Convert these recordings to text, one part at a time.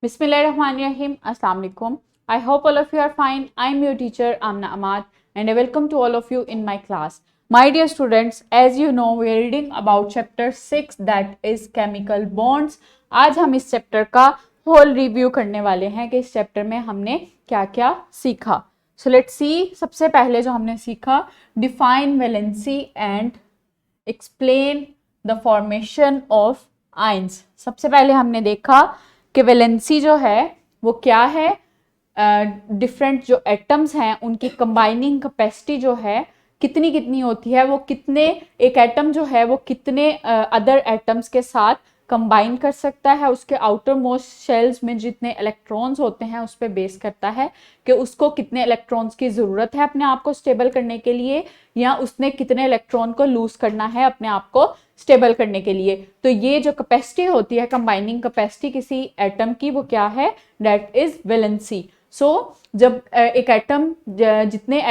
Bismillahirrahmanirrahim. Assalamu alaikum. I hope all of you are fine. I am your teacher Amna Ahmad and I welcome to all of you in my class. My dear students, as you know, we are reading about chapter 6 that is chemical bonds. आज हम इस chapter का whole review करने वाले हैं कि इस chapter में हमने क्या क्या सीखा. So let's see. सबसे पहले जो हमने सीखा, define valency and explain the formation of ions. सबसे पहले हमने देखा कि वैलेंसी जो है वो क्या है, डिफरेंट जो एटम्स हैं उनकी कंबाइनिंग कैपेसिटी जो है कितनी कितनी होती है, वो कितने एक एटम जो है वो कितने अदर एटम्स के साथ कंबाइन कर सकता है, उसके आउटर मोस्ट शेल्स में जितने इलेक्ट्रॉन्स होते हैं उस पर बेस करता है कि उसको कितने इलेक्ट्रॉन्स की ज़रूरत है अपने आप को स्टेबल करने के लिए, या उसने कितने इलेक्ट्रॉन को लूज करना है अपने आप को स्टेबल करने के लिए. तो ये जो कैपेसिटी होती है, कंबाइनिंग कैपेसिटी किसी एटम की, वो क्या है, दैट इज वैलेंसी. सो जब एक एटम जितने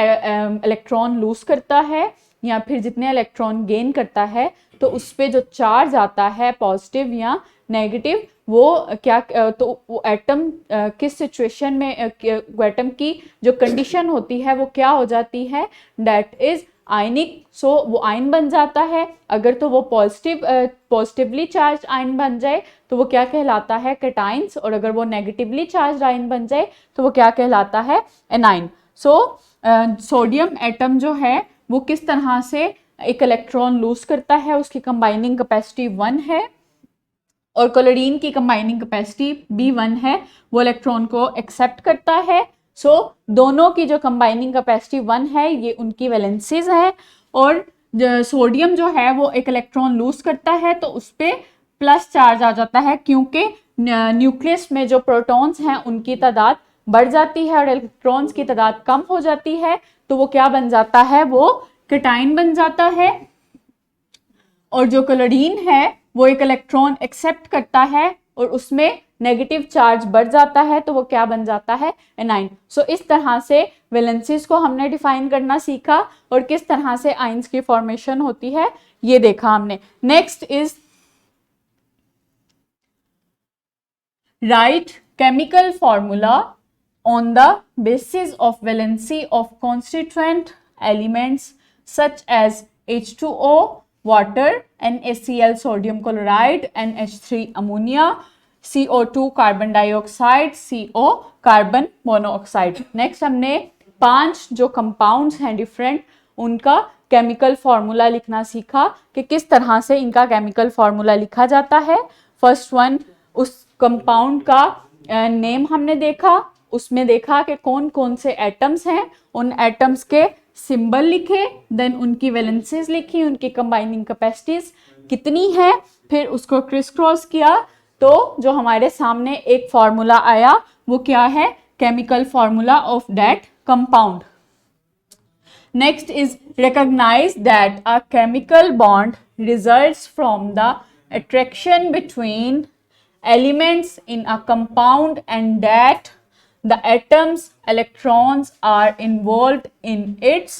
इलेक्ट्रॉन लूज करता है या फिर जितने इलेक्ट्रॉन गेन करता है, तो उस पर जो चार्ज आता है पॉजिटिव या नेगेटिव, वो क्या, तो वो एटम किस सिचुएशन में, एटम की जो कंडीशन होती है वो क्या हो जाती है, दैट इज आयनिक. सो वो आयन बन जाता है. अगर तो वो पॉजिटिवली चार्ज आयन बन जाए तो वो क्या कहलाता है, कैटाइंस, और अगर वो नेगेटिवली चार्ज आयन बन जाए तो वो क्या कहलाता है, एनाइन. सो सोडियम एटम जो है वो किस तरह से एक इलेक्ट्रॉन लूज करता है, उसकी कंबाइनिंग कैपेसिटी 1 है, और क्लोरीन की कंबाइनिंग कैपेसिटी भी 1 है, वो इलेक्ट्रॉन को एक्सेप्ट करता है. सो दोनों की जो कंबाइनिंग कैपेसिटी 1 है, ये उनकी वैलेंसीज हैं. और सोडियम जो है वो एक इलेक्ट्रॉन लूज करता है तो उस पर प्लस चार्ज आ जाता है, क्योंकि न्यूक्लियस में जो प्रोटॉन्स हैं उनकी तादाद बढ़ जाती है और इलेक्ट्रॉन्स की तादाद कम हो जाती है, तो वो क्या बन जाता है, वो कैटाइन बन जाता है. और जो क्लोरीन है वो एक इलेक्ट्रॉन एक्सेप्ट करता है और उसमें नेगेटिव चार्ज बढ़ जाता है, तो वो क्या बन जाता है, एनाइन. सो इस तरह से वैलेंसीज को हमने डिफाइन करना सीखा और किस तरह से आयंस की फॉर्मेशन होती है ये देखा हमने. Next is write chemical formula on the basis of valency of constituent elements such as H2O, water, NaCl sodium chloride, NH3 ammonia, CO2 carbon dioxide, CO carbon monoxide. Next हमने 5 जो compounds हैं different, उनका chemical formula लिखना सीखा कि किस तरह से इनका केमिकल फार्मूला लिखा जाता है. फर्स्ट वन, उस कंपाउंड का नेम हमने देखा, उसमें देखा कि कौन कौन से एटम्स हैं, उन एटम्स के सिंबल लिखे, देन उनकी वैलेंसीज लिखी, उनकी कंबाइनिंग कैपेसिटीज कितनी है, फिर उसको क्रिस क्रॉस किया तो जो हमारे सामने एक फार्मूला आया वो क्या है, chemical formula of that compound. Next is recognize that a chemical bond results from the attraction between elements in a compound and that the atoms electrons are involved in its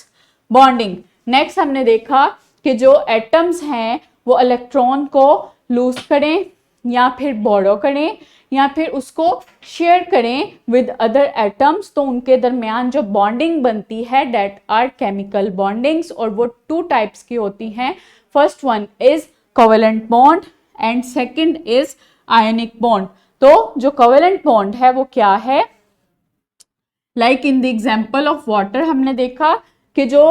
bonding. Next हमने देखा कि जो atoms हैं वो electron को loose करें या फिर बोरो करें या फिर उसको शेयर करें विद अदर एटम्स, तो उनके दरमियान जो बॉन्डिंग बनती है दैट आर केमिकल बॉन्डिंग्स, और वो 2 टाइप्स की होती हैं. First one is covalent bond and second is ionic bond. तो जो कोवेलेंट बॉन्ड है वो क्या है, like in the example of water हमने देखा कि जो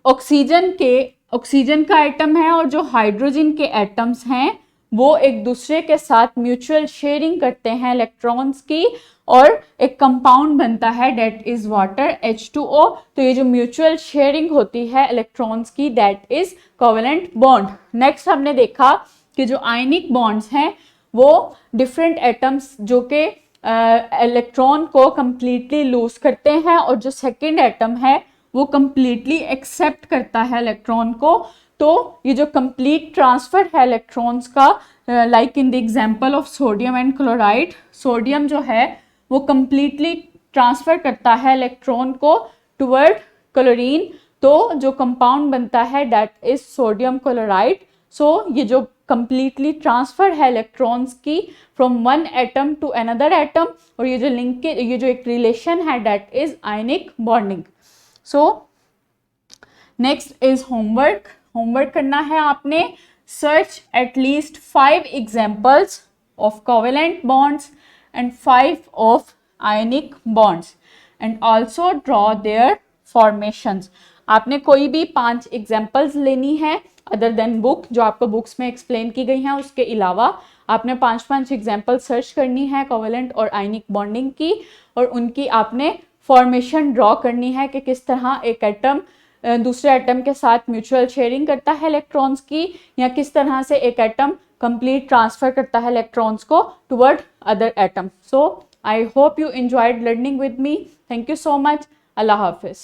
ऑक्सीजन का एटम है और जो हाइड्रोजन के एटम्स हैं वो एक दूसरे के साथ म्यूचुअल शेयरिंग करते हैं इलेक्ट्रॉन्स की, और एक कंपाउंड बनता है दैट इज वाटर, H2O. तो ये जो म्यूचुअल शेयरिंग होती है इलेक्ट्रॉन्स की, that is covalent bond. Next हमने देखा कि जो आयनिक बॉन्ड्स हैं वो डिफरेंट एटम्स जो कि इलेक्ट्रॉन को कंप्लीटली लूज करते हैं और जो सेकंड एटम है वो कंप्लीटली एक्सेप्ट करता है इलेक्ट्रॉन को. तो ये जो कंप्लीट ट्रांसफर है इलेक्ट्रॉन्स का, like in the example of sodium and chloride, sodium जो है वो कंप्लीटली ट्रांसफर करता है इलेक्ट्रॉन को टुवर्ड क्लोरीन, तो जो कंपाउंड बनता है that is sodium chloride. So ये जो कंप्लीटली ट्रांसफर है इलेक्ट्रॉन्स की from one atom to another atom, और ये जो लिंकेज, ये जो एक रिलेशन है that is ionic bonding. So next is homework. Homework करना है आपने. Search at least 5 examples of covalent bonds and 5 of ionic bonds and also draw their formations. आपने कोई भी 5 एग्जाम्पल्स लेनी है अदर देन बुक, जो आपको बुक्स में एक्सप्लेन की गई हैं, उसके अलावा आपने 5 एग्जाम्पल सर्च करनी है कोवेलेंट और आयनिक बॉन्डिंग की, और उनकी आपने फॉर्मेशन ड्रॉ करनी है कि किस तरह एक एटम दूसरे एटम के साथ म्यूचुअल शेयरिंग करता है इलेक्ट्रॉन्स की, या किस तरह से एक एटम कंप्लीट ट्रांसफर करता है इलेक्ट्रॉन्स को toward other atom. So I hope you enjoyed learning with me. Thank you so much. Allah Hafiz.